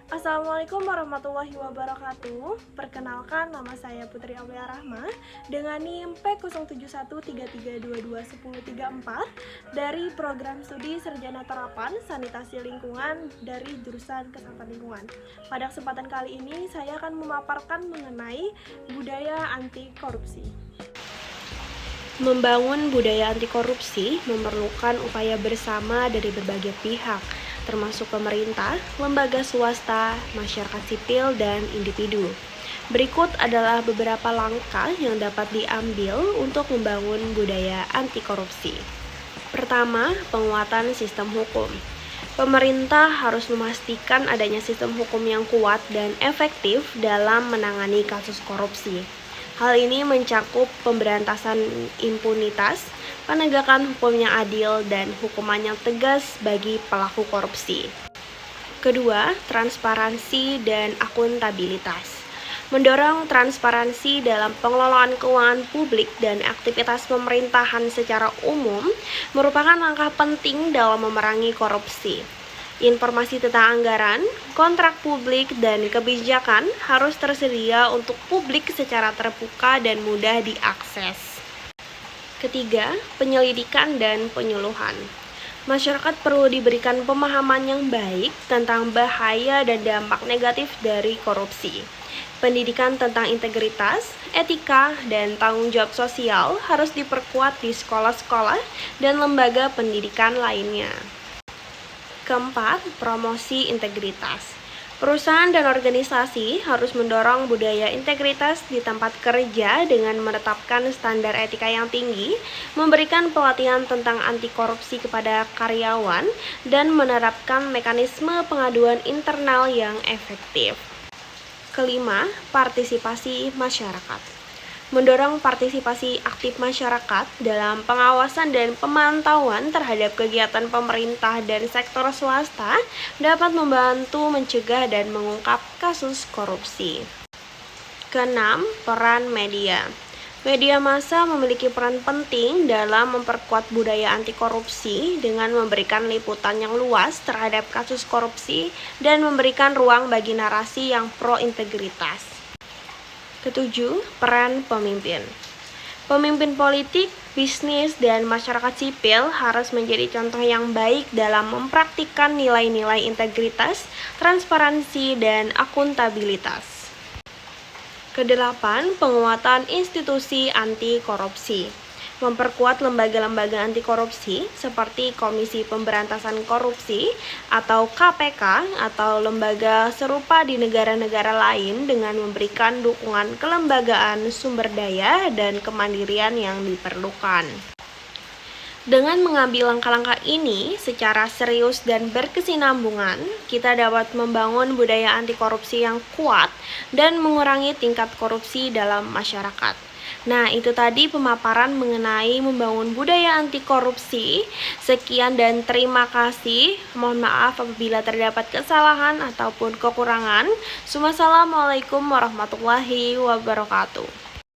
Assalamualaikum warahmatullahi wabarakatuh. Perkenalkan, nama saya Putri Aulia Rahma dengan NIM P071332211034 dari Program Studi Sarjana Terapan Sanitasi Lingkungan dari jurusan Kesehatan Lingkungan. Pada kesempatan kali ini saya akan memaparkan mengenai budaya anti korupsi. Membangun budaya anti korupsi memerlukan upaya bersama dari berbagai pihak, termasuk pemerintah, lembaga swasta, masyarakat sipil, dan individu. Berikut adalah beberapa langkah yang dapat diambil untuk membangun budaya anti korupsi. Pertama, penguatan sistem hukum. Pemerintah harus memastikan adanya sistem hukum yang kuat dan efektif dalam menangani kasus korupsi. Hal ini mencakup pemberantasan impunitas, penegakan hukum yang adil, dan hukuman yang tegas bagi pelaku korupsi. Kedua, transparansi dan akuntabilitas. Mendorong transparansi dalam pengelolaan keuangan publik dan aktivitas pemerintahan secara umum merupakan langkah penting dalam memerangi korupsi. Informasi tentang anggaran, kontrak publik, dan kebijakan harus tersedia untuk publik secara terbuka dan mudah diakses. Ketiga, penyelidikan dan penyuluhan. Masyarakat perlu diberikan pemahaman yang baik tentang bahaya dan dampak negatif dari korupsi. Pendidikan tentang integritas, etika, dan tanggung jawab sosial harus diperkuat di sekolah-sekolah dan lembaga pendidikan lainnya. Keempat, promosi integritas. Perusahaan dan organisasi harus mendorong budaya integritas di tempat kerja dengan menetapkan standar etika yang tinggi, memberikan pelatihan tentang anti korupsi kepada karyawan, dan menerapkan mekanisme pengaduan internal yang efektif. Kelima, partisipasi masyarakat. Mendorong partisipasi aktif masyarakat dalam pengawasan dan pemantauan terhadap kegiatan pemerintah dan sektor swasta dapat membantu mencegah dan mengungkap kasus korupsi. Keenam, peran media. Media massa memiliki peran penting dalam memperkuat budaya anti korupsi dengan memberikan liputan yang luas terhadap kasus korupsi dan memberikan ruang bagi narasi yang pro-integritas. Ketujuh, peran pemimpin. Pemimpin politik, bisnis, dan masyarakat sipil harus menjadi contoh yang baik dalam mempraktikkan nilai-nilai integritas, transparansi, dan akuntabilitas. Kedelapan, penguatan institusi anti korupsi. Memperkuat lembaga-lembaga anti korupsi seperti Komisi Pemberantasan Korupsi atau KPK atau lembaga serupa di negara-negara lain dengan memberikan dukungan kelembagaan, sumber daya, dan kemandirian yang diperlukan. Dengan mengambil langkah-langkah ini secara serius dan berkesinambungan, kita dapat membangun budaya anti korupsi yang kuat dan mengurangi tingkat korupsi dalam masyarakat. Nah, itu tadi pemaparan mengenai membangun budaya anti korupsi. Sekian dan terima kasih. Mohon maaf apabila terdapat kesalahan ataupun kekurangan. Wassalamualaikum warahmatullahi wabarakatuh.